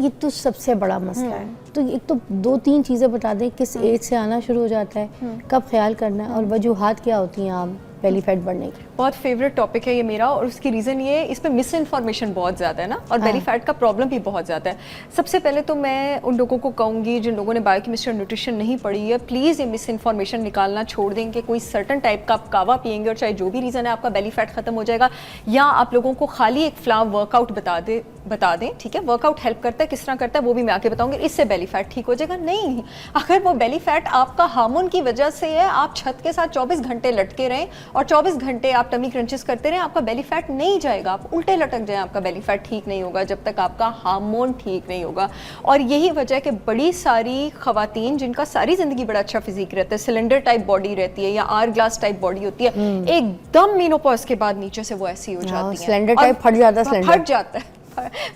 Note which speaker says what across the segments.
Speaker 1: ये तो सबसे बड़ा मसला है। तो एक तो 2-3 चीज़ें बता दें, किस एज से आना शुरू हो जाता है, कब ख्याल करना है, और वजूहात क्या होती हैं आम बेली फैट बढ़ने की।
Speaker 2: बहुत फेवरेट टॉपिक है ये मेरा, और उसकी रीज़न ये है, इस पर मिस इन्फॉर्मेशन बहुत ज़्यादा है ना, और बेली फैट का प्रॉब्लम भी बहुत ज़्यादा है। सबसे पहले तो मैं उन लोगों को कहूँगी जिन लोगों ने बायोकेमिस्ट्री और न्यूट्रिशन नहीं पढ़ी है, प्लीज़ ये मिस इन्फॉर्मेशन निकालना छोड़ दें कि कोई सर्टन टाइप का आप कावा पियेंगे और चाहे जो भी रीज़न है आपका बेली फैट ख़त्म हो जाएगा, या आप लोगों को खाली एक फ्लावर वर्कआउट बता दें, ठीक है, वर्कआउट हेल्प करता है, किस तरह करता है वो भी मैं आके बताऊंगी, इससे बेली फैट ठीक हो जाएगा। नहीं, अगर वो बेली फैट आपका हार्मोन की वजह से है, आप छत के साथ 24 घंटे लटके रहें और 24 घंटे आप टमी क्रंचेस करते रहें, आपका बेली फैट नहीं जाएगा, आप उल्टे लटक जाएं, आपका बेली फैट ठीक नहीं होगा जब तक आपका हार्मोन ठीक नहीं होगा। और यही वजह है कि बड़ी सारी खवातीन जिनका सारी जिंदगी बड़ा अच्छा फिजिक रहता है, सिलेंडर टाइप बॉडी रहती है या आर ग्लास टाइप बॉडी होती है, एकदम मेनोपॉज के बाद नीचे से वो ऐसी हो जाती है,
Speaker 1: सिलेंडर टाइप फट जाता है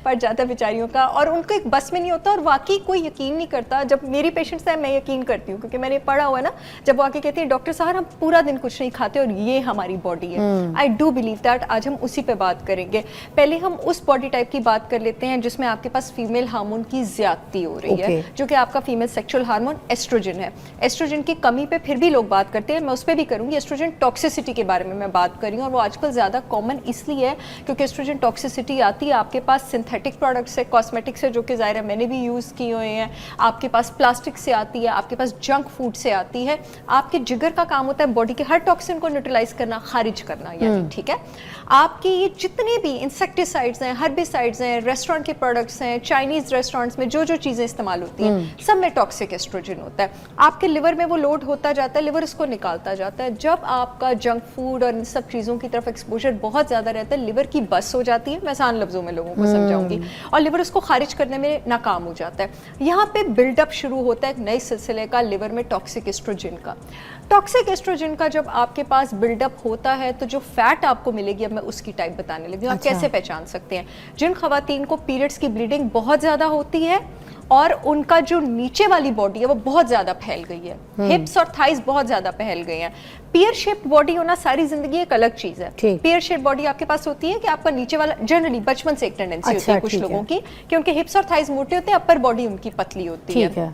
Speaker 2: पड़ जाता है बेचारियों का, और उनको एक बस में नहीं होता। और वाकई कोई यकीन नहीं करता, जब मेरी पेशेंट्स हैं मैं यकीन करती हूँ क्योंकि मैंने पढ़ा हुआ है ना, जब वो आके कहती है डॉक्टर साहब हम पूरा दिन कुछ नहीं खाते और ये हमारी बॉडी है। I do believe that. आज हम उसी पे बात करेंगे। पहले हम उस बॉडी टाइप की बात कर लेते हैं जिसमें आपके पास फीमेल हार्मोन की ज्यादती हो रही है, जो कि आपका फीमेल सेक्सुअल हार्मोन एस्ट्रोजन है। एस्ट्रोजन की कमी पे फिर भी लोग बात करते हैं, मैं उस पर भी करूंगी। एस्ट्रोजन टॉक्सिसिटी के बारे में मैं बात कर रही हूँ, और वो आजकल ज्यादा कॉमन इसलिए है क्योंकि एस्ट्रोजन टॉक्सिसिटी आती है आपके पास सिंथेटिक प्रोडक्ट से, कॉस्मेटिक से, जो कि ज़ाहिर है मैंने भी यूज़ किए हुए हैं, आपके पास प्लास्टिक से आती है, आपके पास जंक फूड से आती है। आपके जिगर का काम होता है बॉडी के हर टॉक्सिन को न्यूट्रलाइज करना, खारिज करना, यानी ठीक है। आपके ये जितने भी इंसेक्टिसाइड्स हैं, हर्बिसाइड्स हैं, रेस्टोरेंट के प्रोडक्ट्स हैं, चाइनीज रेस्टोरेंट्स में जो जो चीज़ें इस्तेमाल होती हैं, सब में टॉक्सिक एस्ट्रोजन होता है। आपके लिवर में वो लोड होता जाता है, लिवर इसको निकालता जाता है। जब आपका जंक फूड और इन सब चीज़ों की तरफ एक्सपोजर बहुत ज़्यादा रहता है, लिवर की बस हो जाती है, मैं आसान लफ्ज़ों में लोगों को समझाऊंगी, और लिवर उसको खारिज करने में नाकाम हो जाता है। यहाँ पे बिल्डअप शुरू होता है एक नए सिलसिले का लिवर में टॉक्सिक एस्ट्रोजन का। टॉक्सिक एस्ट्रोजन का जब आपके पास बिल्डअप होता है तो जो फैट आपको मिलेगी, अब मैं उसकी टाइप बताने लगी हूँ। आप कैसे पहचान सकते हैं? जिन खवातीन को पीरियड्स की ब्लीडिंग बहुत ज़्यादा होती है और उनका जो नीचे वाली बॉडी है वो बहुत ज़्यादा फैल गई है, हिप्स और थाइज बहुत ज़्यादा फैल गए हैं। पियर शेप्ड बॉडी होना सारी जिंदगी एक अलग चीज़ है। पियर शेप्ड बॉडी आपके पास होती है कि आपका नीचे वाला, जनरली बचपन से एक टेंडेंसी होती है कुछ लोगों की कि उनके हिप्स और थाइज मोटे होते हैं, अपर बॉडी उनकी पतली होती है।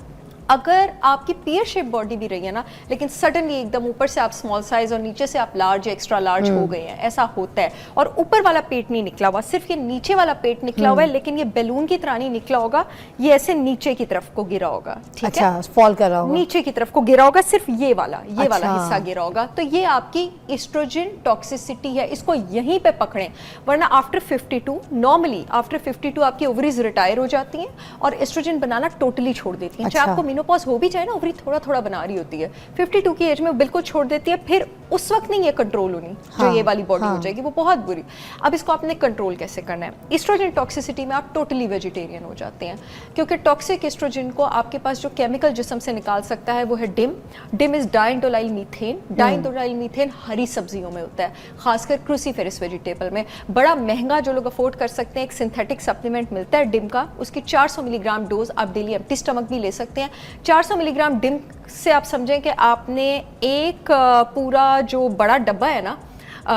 Speaker 2: अगर आपकी पियर शेप बॉडी भी रही है ना, लेकिन सडनली एकदम ऊपर से आप स्मॉल साइज और नीचे से आप लार्ज एक्स्ट्रा लार्ज हो गए हैं, ऐसा होता है, और ऊपर वाला पेट नहीं निकला हुआ, सिर्फ ये नीचे वाला पेट निकला हुआ है, लेकिन ये बैलून की तरह नहीं निकला होगा, ये ऐसे नीचे की तरफ को गिरा होगा, ठीक है,
Speaker 1: फॉल कर रहा होगा,
Speaker 2: नीचे की तरफ को गिरा होगा, सिर्फ ये वाला हिस्सा गिरा होगा। तो ये आपकी एस्ट्रोजन टॉक्सिसिटी है, इसको यहीं पे पकड़ें, वरना आफ्टर 52, नॉर्मली आफ्टर 52 आपकी ओवरीज रिटायर हो जाती हैं और एस्ट्रोजन बनाना टोटली छोड़ देती हैं। चाहे आपको मेनोपॉज हो भी जाए ना, ओवरी थोड़ा थोड़ा बना रही होती है, 52 की एज में बिल्कुल छोड़ देती है, फिर उस वक्त नहीं ये कंट्रोल होनी, जो ये वाली बॉडी हो जाएगी वो बहुत बुरी। अब इसको आपने कंट्रोल कैसे करना है? एस्ट्रोजन टॉक्सिसिटी में आप टोटली वेजिटेरियन हो जाते हैं, क्योंकि टॉक्सिक एस्ट्रोजन को आपके पास जो केमिकल जिस्म से निकाल सकता है वो है DIM. DIM is diindolylmethane. Diindolylmethane हरी सब्जियों में होता है, खासकर क्रूसीफेरस वेजिटेबल में। बड़ा महंगा, जो लोग अफोर्ड कर सकते हैं, एक सिंथेटिक सप्लीमेंट मिलता है डिम का, उसकी 400 मिलीग्राम डोज आप डेली एम्प्टी स्टमक भी ले सकते हैं। 400 मिलीग्राम डिम से आप समझें कि आपने एक पूरा जो बड़ा डब्बा है ना,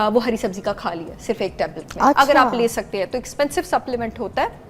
Speaker 2: वो हरी सब्जी का खा लिया सिर्फ एक टैबलेट में। अगर आप ले सकते हैं तो एक्सपेंसिव सप्लीमेंट होता है,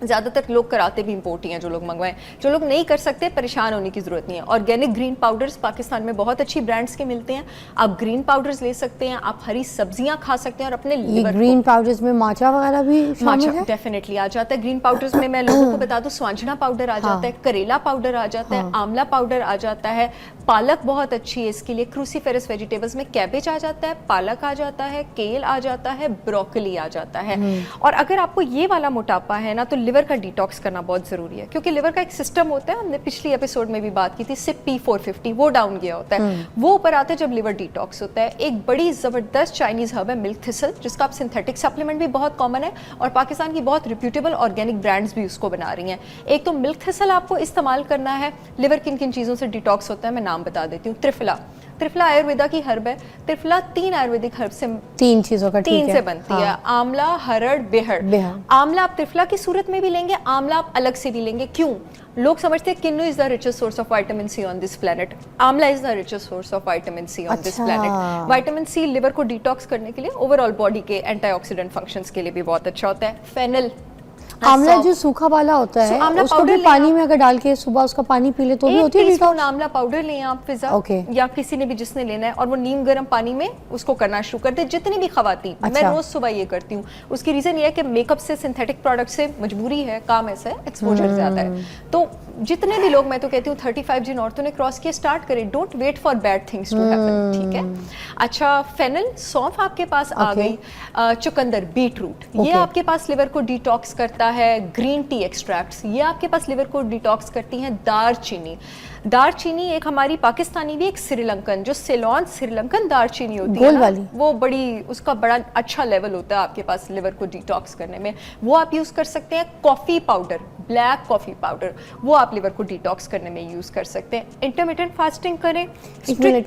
Speaker 2: ज़्यादातर लोग कराते भी इंपोर्ट ही हैं, जो लोग मंगवाएं। जो लोग नहीं कर सकते, परेशान होने की ज़रूरत नहीं है। ऑर्गेनिक ग्रीन पाउडर्स पाकिस्तान में बहुत अच्छी ब्रांड्स के मिलते हैं, आप ग्रीन पाउडर्स ले सकते हैं, आप हरी सब्जियां खा सकते हैं और अपने लिवर
Speaker 1: ग्रीन पाउडर्स में माचा वगैरह भी शामिल है?
Speaker 2: डेफिनेटली आ जाता है। ग्रीन पाउडर्स में मैं लोगों को बता दूं, स्वांजना पाउडर आ जाता है, करेला पाउडर आ जाता है, आंवला पाउडर आ जाता है, पालक बहुत अच्छी है इसके लिए। क्रूसीफेरस वेजिटेबल्स में कैबेज आ जाता है, पालक आ जाता है, केल आ जाता है, ब्रोकली आ जाता है। और अगर आपको ये वाला मोटापा है ना, तो लिवर का डिटॉक्स करना बहुत जरूरी है, क्योंकि लिवर का एक सिस्टम होता है, हमने पिछली एपिसोड में भी बात की थी, CYP450, वो डाउन गया होता है, वो ऊपर आता है जब लिवर डिटॉक्स होता है। एक बड़ी जबरदस्त चाइनीज हर्ब है मिल्क थिसल, जिसका आप सिंथेटिक सप्लीमेंट भी बहुत कॉमन है, और पाकिस्तान की बहुत रिप्यूटेबल ऑर्गेनिक ब्रांड्स भी उसको बना रही हैं। एक तो मिल्क थिसल आपको इस्तेमाल करना है। लिवर किन किन चीज़ों से डिटॉक्स होता है मैं नाम बता देती हूँ। त्रिफला, त्रिफला आयुर्वेदा की हर्ब है। त्रिफला 3 आयुर्वेदिक हर्ब से,
Speaker 1: 3 चीजों का,
Speaker 2: 3 से बनती है। आंवला, हरड़, बेहड़। आंवला आप त्रिफला की सूरत में भी लेंगे, आंवला आप अलग से भी लेंगे। क्यों? लोग समझते हैं kinnow is the richest source of vitamin C on this planet, amla is the richest source of vitamin C on this planet. Vitamin C liver को डिटॉक्स करने के लिए, ओवरऑल बॉडी के एंटीऑक्सीडेंट फंक्शंस के लिए भी बहुत अच्छा होता है। फेनल,
Speaker 1: आंवला जो सूखा वाला होता है
Speaker 2: आंवला
Speaker 1: उसको भी पानी में अगर डाल के सुबह उसका पानी पी ले तो भी होती है डिटॉक्स?
Speaker 2: आंवला पाउडर लें आप फिजा, या किसी ने भी जिसने लेना है, और वो नीम गर्म पानी में उसको करना शुरू कर दे। जितनी भी खवातीन, मैं रोज सुबह ये करती हूँ। उसकी रीजन ये है कि मेकअप से, सिंथेटिक प्रोडक्ट से मजबूरी है, काम ऐसा है, एक्सपोजर ज्यादा है। तो जितने भी लोग, मैं तो कहती हूँ 35 जिन औरतों ने क्रॉस किया, स्टार्ट करें। Don't wait for bad things to happen, ठीक है। अच्छा, फेनल, सौंफ आपके पास आ गई, चुकंदर, बीट रूट, ये आपके पास लिवर को डिटॉक्स करता है। ग्रीन टी एक्सट्रैक्ट्स, ये आपके पास लिवर को डिटॉक्स करती हैं। दारचीनी, दारचीनी एक हमारी पाकिस्तानी भी, एक श्रीलंकन, जो सेलोन श्रीलंकन दारचीनी होती है ना, वो बड़ी, उसका बड़ा अच्छा लेवल होता है आपके पास लिवर को डिटॉक्स करने में, वो आप यूज कर सकते हैं। Coffee powder, black coffee powder, वो आप लिवर को डिटॉक्स करने में यूज कर सकते हैं। इंटरमिटेंट फास्टिंग करें।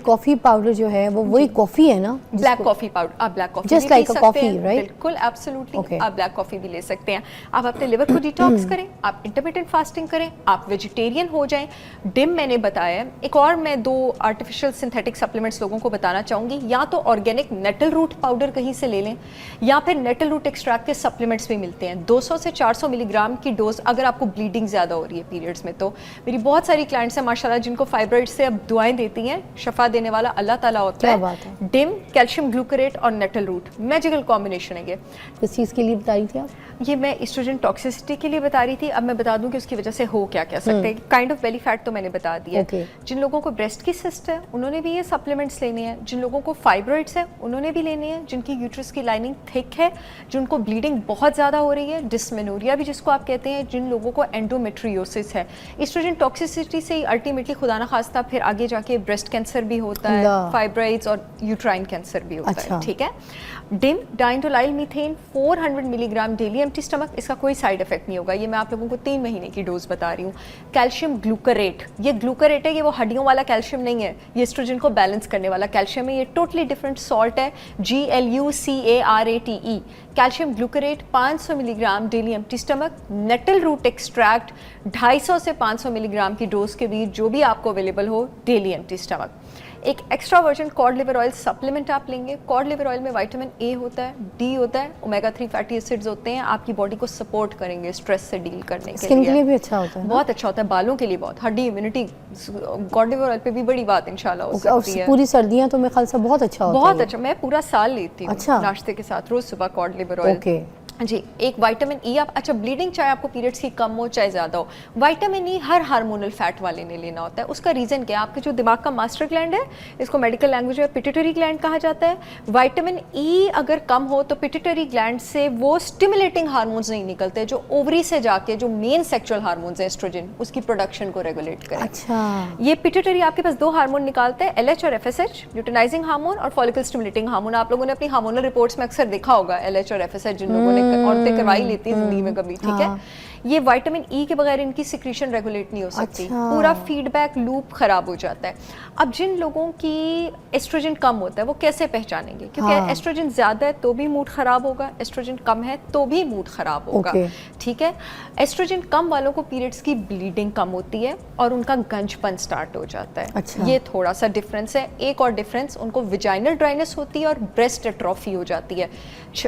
Speaker 1: कॉफी पाउडर जो है वो वही कॉफी है ना?
Speaker 2: ब्लैक कॉफी पाउडर, आप black coffee
Speaker 1: just like a coffee, right?
Speaker 2: बिल्कुल, एब्सोल्युटली, आप ब्लैक कॉफी भी ले सकते हैं। आप अपने लिवर को डिटॉक्स करें, आप इंटरमिटेंट फास्टिंग करें, आप वेजिटेरियन हो जाएं। डिम मैंने बताया। एक और मैं 2 आर्टिफिशियल सिंथेटिक सप्लीमेंट्स लोगों को बताना चाहूंगी। या तो ऑर्गेनिक नेटल रूट पाउडर कहीं से ले लें, या फिर नेटल रूट एक्सट्रैक्ट के सप्लीमेंट्स भी मिलते हैं। 200 से 400 मिलीग्राम की डोज, अगर आपको ब्लीडिंग ज़्यादा हो रही है पीरियड्स में। तो मेरी बहुत सारी क्लाइंट्स हैं माशाल्लाह जिनको फाइब्रॉइड से अब दुआएं देती हैं, शफा देने वाला अल्लाह ताला होता है। डिम, कैल्शियम ग्लूकोरेट और नेटल रूट, मैजिकल कॉम्बिनेशन है ये।
Speaker 1: किस चीज़ के लिए बता रही थी आप?
Speaker 2: ये मैं एस्ट्रोजन टॉक्सिसिटी के लिए बता रही थी। अब मैं बता दूं कि उसकी वजह से हो क्या क्या सकते हैं। काइंड ऑफ बेली फैट तो मैंने बता दिया। जिन लोगों को ब्रेस्ट की सिस्ट है उन्होंने भी ये सप्लीमेंट्स लेने हैं। जिन लोगों को फाइब्रॉइड्स है उन्होंने भी लेने हैं। जिनकी यूट्रस की लाइनिंग थिक है, जिनको ब्लीडिंग बहुत ज़्यादा हो रही है, डिस्मेनोरिया भी जिसको आप कहते हैं, जिन लोगों को एंडोमेट्रियोसिस है। एस्ट्रोजन टॉक्सिसिटी से ही अल्टीमेटली खुदा ना खास्ता फिर आगे जाके ब्रेस्ट कैंसर भी होता है, फाइब्रॉइड्स और यूट्राइन कैंसर भी होता है, ठीक है। DIM, diindolylmethane 400 milligram daily empty stomach, इसका कोई साइड इफेक्ट नहीं होगा। ये मैं आप लोगों को 3 महीने की डोज बता रही हूँ। कैल्शियम ग्लूकोरेट, ये ग्लूकोरेट है, ये वो हड्डियों वाला कैल्शियम नहीं है, ये एस्ट्रोजन को बैलेंस करने वाला कैल्शियम है। ये टोटली डिफरेंट सॉल्ट है, GLUCARATE। Calcium glucarate 500 milligram daily empty stomach. Nettle root extract 250 से 500 मिलीग्राम की डोज के बीच, जो भी आपको अवेलेबल हो, डेली एम्प्टी स्टमक। एक extra version cod liver oil supplement आप लेंगे। कॉड लिवर ऑयल में विटामिन ए होता है, डी होता है, ओमेगा 3 फैटी एसिड्स होते हैं, आपकी बॉडी को सपोर्ट करेंगे स्ट्रेस से डील करने के लिए।
Speaker 1: स्किन के लिए भी अच्छा होता है,
Speaker 2: बहुत अच्छा होता है, बालों के लिए बहुत, हड्डी इम्यूनिटी, कॉड लिवर ऑयल पे भी बड़ी बात इंशाल्लाह हो सकती है।
Speaker 1: पूरी सर्दियां तो मेरे ख्याल से बहुत अच्छा होता है,
Speaker 2: बहुत अच्छा। मैं पूरा साल लेती हूँ नाश्ते के साथ रोज सुबह कॉड लिवर ऑयल जी। एक विटामिन ई आप, अच्छा ब्लीडिंग चाहे आपको पीरियड्स की कम हो चाहे ज़्यादा हो, विटामिन ई हर हार्मोनल फैट वाले ने लेना होता है। उसका रीज़न क्या है, आपके जो दिमाग का मास्टर ग्लैंड है, इसको मेडिकल लैंग्वेज में पिट्यूटरी ग्लैंड कहा जाता है। विटामिन ई अगर कम हो तो पिट्यूटरी ग्लैंड से वो स्टिमुलेटिंग हार्मोन्स नहीं निकलते जो ओवरी से जाके जो मेन सेक्सुअल हार्मोन्स है एस्ट्रोजन, उसकी प्रोडक्शन को रेगुलेट करें।
Speaker 1: अच्छा, ये
Speaker 2: पिट्यूटरी आपके पास 2 हार्मोन निकालते हैं, LH और FSH, ल्यूटेनाइजिंग हार्मोन और फॉलिकल स्टिमुलेटिंग हार्मोन। आप लोगों ने अपनी हार्मोनल रिपोर्ट्स में अक्सर देखा होगा LH और FSH, जिन लोगों ने औरतें करवाई लेती है जिंदगी में कभी, ठीक है। ये विटामिन ई के बगैर इनकी सिक्रीशन रेगुलेट नहीं हो सकती। पूरा फीडबैक लूप खराब हो जाता है। अब जिन लोगों की एस्ट्रोजन कम होता है वो कैसे पहचानेंगे, क्योंकि एस्ट्रोजन ज्यादा है तो भी मूड खराब होगा, एस्ट्रोजन कम है तो भी मूड खराब होगा, ठीक है। एस्ट्रोजन कम वालों को पीरियड्स की ब्लीडिंग कम होती है और उनका गंजपन स्टार्ट हो जाता है।
Speaker 1: अच्छा।
Speaker 2: ये थोड़ा सा डिफरेंस है। एक और डिफरेंस, उनको विजाइनल ड्राइनेस होती है और ब्रेस्ट एट्रोफी हो जाती है।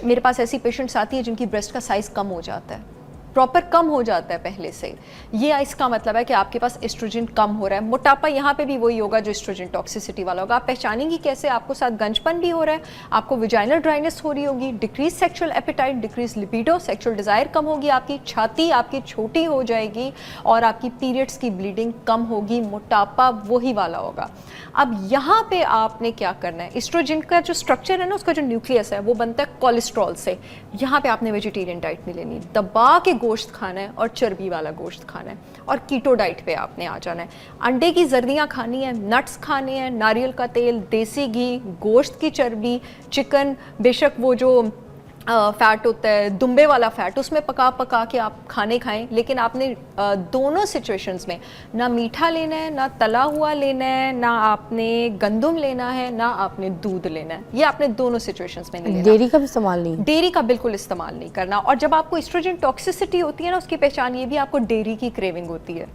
Speaker 2: मेरे पास ऐसी पेशेंट्स आती है जिनकी ब्रेस्ट का साइज कम हो जाता है, प्रॉपर कम हो जाता है पहले से। ये इसका मतलब है कि आपके पास एस्ट्रोजन कम हो रहा है। मोटापा यहाँ पे भी वही होगा जो एस्ट्रोजन टॉक्सिसिटी वाला होगा। आप पहचानेंगी कैसे, आपको साथ गंजपन भी हो रहा है, आपको विजाइनल ड्राइनेस हो रही होगी, decrease sexual appetite, decrease libido, sexual desire कम होगी, आपकी छाती आपकी छोटी हो जाएगी और आपकी पीरियड्स की ब्लीडिंग कम होगी। मोटापा वही वाला होगा। अब यहाँ पे आपने क्या करना है, एस्ट्रोजन का जो स्ट्रक्चर है ना, उसका जो न्यूक्लियस है वो बनता है कोलेस्ट्रॉल से। यहाँ पे आपने वेजिटेरियन डाइट नहीं लेनी, दबा के गोश्त खाना है और चर्बी वाला गोश्त खाना है और कीटो डाइट पे आपने आ जाना है। अंडे की जर्दियाँ खानी है, नट्स खाने हैं, नारियल का तेल, देसी घी, गोश्त की चर्बी, चिकन, बेशक वो जो फैट होता है दुम्बे वाला फैट, उसमें पका पका के आप खाने खाएं, लेकिन आपने दोनों सिचुएशंस में ना मीठा लेना है, ना तला हुआ लेना है, ना आपने गंदम लेना है, ना आपने दूध लेना है। ये आपने दोनों सिचुएशंस में नहीं लेना।
Speaker 1: डेयरी का भी इस्तेमाल नहीं,
Speaker 2: डेयरी का बिल्कुल इस्तेमाल नहीं करना। और जब आपको एस्ट्रोजन टॉक्सिसिटी होती है ना, उसकी पहचान ये भी आपको डेयरी की क्रेविंग होती है।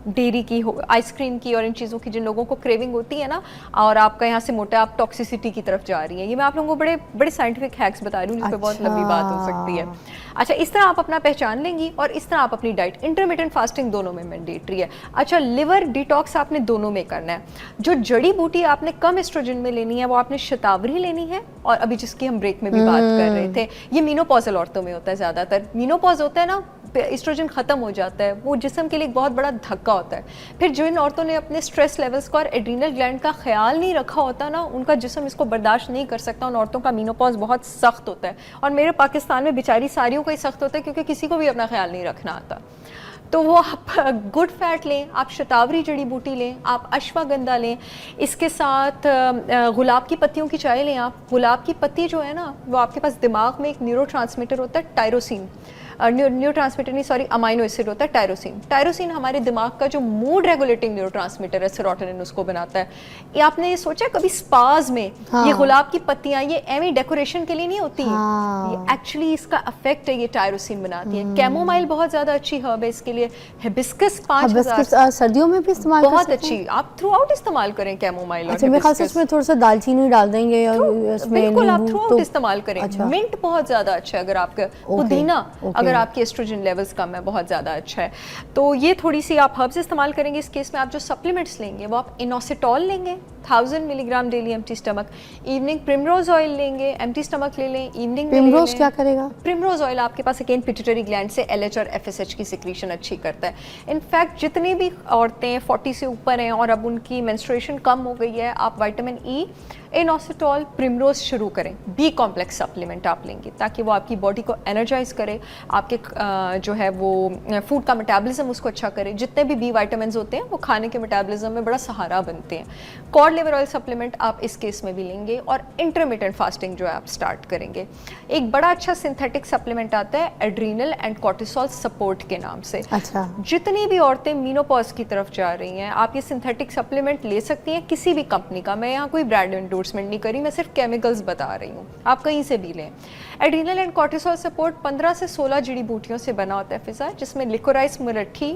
Speaker 2: डेयरी की हो, आइसक्रीम की और इन चीज़ों की जिन लोगों को क्रेविंग होती है ना, और आपका यहाँ से मोटा आप टॉक्सिसिटी की तरफ जा रही हैं, ये मैं आप लोगों को बड़े बड़े साइंटिफिक हैक्स बता रही हूँ जिस पर बहुत लंबी बात हो सकती है। अच्छा, इस तरह आप अपना पहचान लेंगी और इस तरह आप अपनी डाइट, इंटरमिटेंट फास्टिंग दोनों में मैंडेटरी है। अच्छा, लिवर डिटॉक्स आपने दोनों में करना है। जो जड़ी बूटी आपने कम एस्ट्रोजन में लेनी है वो आपने शतावरी लेनी है, और अभी जिसकी हम ब्रेक में भी बात कर रहे थे, ये मीनोपॉजल औरतों में होता है ज़्यादातर। मीनोपॉज होता है ना, एस्ट्रोजन खत्म हो जाता है, वो जिस्म के लिए एक बहुत बड़ा धक्का होता है। फिर जिन औरतों ने अपने स्ट्रेस लेवल्स का और एड्रीनल ग्लैंड का ख्याल नहीं रखा होता ना, उनका जिस्म इसको बर्दाश्त नहीं कर सकता, उन औरतों का मीनोपॉज बहुत सख्त होता है। और मेरे पाकिस्तान में बेचारी सारियों का ही सख्त होता है, क्योंकि किसी को भी अपना ख्याल नहीं रखना आता। तो वो आप गुड फैट लें, आप शतावरी जड़ी बूटी लें, आप अश्वगंधा लें, इसके साथ गुलाब की पत्तियों की चाय लें। आप गुलाब की पत्ती जो है ना, वो आपके पास दिमाग में एक न्यूरोट्रांसमीटर होता है टायरोसिन, न्यूरोट्रांसमीटर नहीं सॉरी अमाइनो एसिड होता है टायरोसिन। टायरोसिन हमारे दिमाग का जो मूड रेगुलेटिंग न्यूरोट्रांसमीटर है, सेरोटोनिन उसको बनाता है। ये आपने ये सोचा कभी स्पाज में ये गुलाब की पत्तियां ये एमी डेकोरेशन के लिए नहीं होती हैं, ये एक्चुअली इसका इफेक्ट है, ये टायरोसिन बनाती है। कैमोमाइल बहुत ज्यादा अच्छी हर्ब है इसके लिए। हिबिस्कस 5000
Speaker 1: सर्दियों में भी इस्तेमाल
Speaker 2: बहुत अच्छी, आप थ्रू आउट इस्तेमाल करें कैमोमाइल।
Speaker 1: अच्छा, मेरे ख्याल से इसमें थोड़ा सा दालचीनी डाल देंगे और इसमें
Speaker 2: बिल्कुल आप थ्रू आउट
Speaker 1: तो
Speaker 2: इस्तेमाल करें।
Speaker 1: अच्छा।
Speaker 2: मिंट बहुत ज्यादा अच्छा है, अगर आपका पुदीना अगर आपके एस्ट्रोजन लेवल्स कम है, बहुत ज़्यादा अच्छा है। तो ये थोड़ी सी आप हर्ब्स इस्तेमाल करेंगे। इस केस में आप जो सप्लीमेंट्स लेंगे वो आप इनोसिटॉल लेंगे 1000 milligram daily empty stomach. Evening primrose oil लेंगे, एम्प्टी स्टमक ले लें, इवनिंग में
Speaker 1: प्रिमरोज क्या करेगा?
Speaker 2: प्रिमरोज ऑयल आपके पास अगेन पिट्यूटरी ग्लैंड से LH और FSH की सिक्रीशन अच्छी करता है। इनफैक्ट जितनी भी औरतें 40 से ऊपर हैं और अब उनकी मेंस्ट्रुएशन कम हो गई है, आप विटामिन E, इनोसिटॉल, प्रिमरोज शुरू करें। बी कॉम्प्लेक्स सप्लीमेंट आप लेंगे ताकि वो आपकी बॉडी को एनर्जाइज करे, आपके जो है वो फूड का मेटाबॉलिज्म उसको अच्छा करे। जितने भी बी विटामिन्स होते हैं वो खाने के मेटाबॉलिज्म में बड़ा सहारा बनते हैं। कॉड लिवर ऑयल सप्लीमेंट आप इस केस में भी लेंगे, और इंटरमिटेंट फास्टिंग जो है आप स्टार्ट करेंगे। एक बड़ा अच्छा सिंथेटिक सप्लीमेंट आता है एड्रीनल एंड कॉर्टिसोल सपोर्ट के नाम से।
Speaker 1: अच्छा,
Speaker 2: जितनी भी औरतें मीनोपॉज की तरफ जा रही हैं, आप ये सिंथेटिक सप्लीमेंट ले सकती हैं किसी भी कंपनी का। मैं यहाँ कोई ब्रांड एंडोर्समेंट नहीं करी, मैं सिर्फ केमिकल्स बता रही हूँ, आप कहीं से भी लें। एड्रीनल एंड कॉर्टिसोल सपोर्ट 15 से 16 जड़ी बूटियों से बना होता है फिजा, जिसमें लिकोराइस, मुरट्ठी,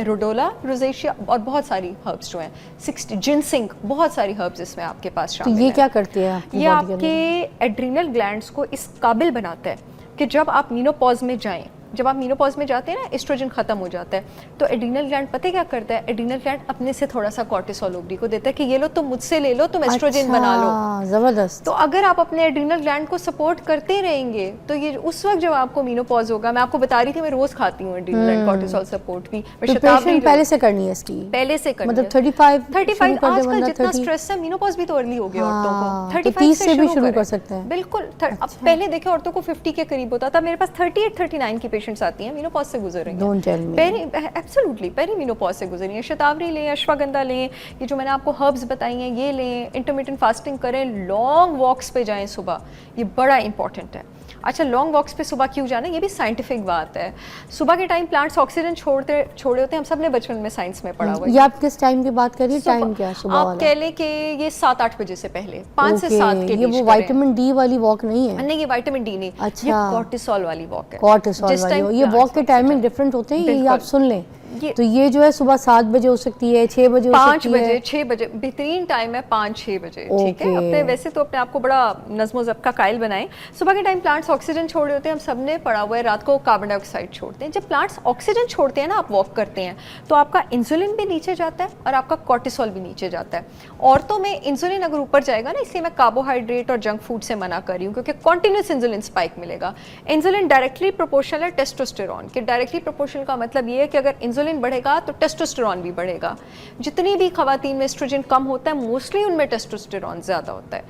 Speaker 2: रोडोला, रोजेशिया और बहुत सारी हर्ब्स जो हैं, 60 जिनसिंग, बहुत सारी हर्ब्स इसमें आपके पास शामिल हैं।
Speaker 1: तो ये क्या करते हैं?
Speaker 2: ये आपके एड्रीनल ग्लैंड्स को इस काबिल बनाता है कि जब आप मीनोपॉज में जाएं, जब आप मीनोपॉज में जाते हैं ना, एस्ट्रोजन खत्म हो जाता है, तो एड्रीनल ग्लैंड पता क्या करता है? एड्रीनल ग्लैंड अपने से थोड़ा सा कॉर्टिसोल ओवरी को देता है कि ये लो तुम मुझसे ले लो, तुम एस्ट्रोजन बना लो।
Speaker 1: जबरदस्त।
Speaker 2: तो अगर आप अपने एड्रीनल ग्लैंड को सपोर्ट करते रहेंगे तो ये उस वक्त जब आपको मीनोपॉज होगा, मैं आपको बता रही थी मैं रोज खाती हूँ एड्रीनल एंड कॉर्टिसोल सपोर्ट भी।
Speaker 1: पहले से करनी है इसकी,
Speaker 2: पहले से करनी
Speaker 1: मतलब
Speaker 2: है।
Speaker 1: 35
Speaker 2: आजकल जितना स्ट्रेस है, मीनोपॉज भी तो अर्ली हो गया औरतों को।
Speaker 1: 35 से भी शुरू कर सकते हैं।
Speaker 2: बिल्कुल। अब पहले देखिए औरतों को 50 के करीब होता था, मेरे पास 38, 39 की पेशेंट्स आती हैं मीनोपॉज से गुजर रही हैं, एब्सोल्युटली पेरीमेनोपॉज से गुजर रही हैं। शतावरी लें, अश्वगंधा लें, ये जो मैंने आपको हर्ब्स बताई हैं ये लें, इंटरमिटेंट फास्टिंग करें, लॉन्ग वॉक्स पे जाएं सुबह, ये बड़ा इंपॉर्टेंट है। अच्छा, लॉन्ग वॉक्स पे सुबह क्यों जाना, ये भी साइंटिफिक बात है। सुबह के टाइम प्लांट्स ऑक्सीजन छोड़े होते हैं, हम सब ने बचपन में साइंस में पढ़ा हुआ है।
Speaker 1: ये आप किस टाइम की बात करिए? टाइम क्या सुबह वाला?
Speaker 2: आप कह लें कि ये 7-8 बजे से पहले, 5 से 7 के बीच।
Speaker 1: ये वो विटामिन डी वाली वॉक नहीं है?
Speaker 2: नहीं, ये विटामिन डी नहीं,
Speaker 1: अच्छा,
Speaker 2: ये कॉर्टिसोल वाली वॉक है।
Speaker 1: कॉर्टिसोल वाली, ये वॉक के टाइमिंग डिफरेंट होते हैं, ये आप सुन लें। तो ये जो है सुबह 7 बजे हो सकती है, 6 बजे हो सकती है,
Speaker 2: 5 बजे, 6 बजे बेहतरीन टाइम है, 5-6 बजे। ठीक है, अपने वैसे तो अपने आप को बड़ा नज़्मो ज़ब्त का कायल बनाएं। सुबह के टाइम प्लांट्स ऑक्सीजन छोड़ रहे होते हैं, हम सब ने पढ़ा हुआ है, रात को कार्बन डाइऑक्साइड छोड़ते हैं। जब प्लांट्स ऑक्सीजन छोड़ते हैं ना, आप वॉक करते हैं, तो आपका इंसुलिन भी नीचे जाता है और आपका कॉर्टिसोल भी नीचे जाता है। औरतों में इंसुलिन अगर ऊपर जाएगा ना, इसलिए मैं कार्बोहाइड्रेट और जंक फूड से मना कर रही हूँ, क्योंकि कॉन्टिन्यूस इंसुलिन स्पाइक मिलेगा। इंसुलिन डायरेक्टली प्रोपोर्शनल है टेस्टोस्टेरोन के। डायरेक्टली प्रोपोर्शनल का मतलब ये है कि अगर इंसुलिन बढ़ेगा तो टेस्टोस्टेरोन भी बढ़ेगा। जितनी भी खवातीन में एस्ट्रोजन कम होता है, मोस्टली उनमें टेस्टोस्टेरोन ज़्यादा होता है।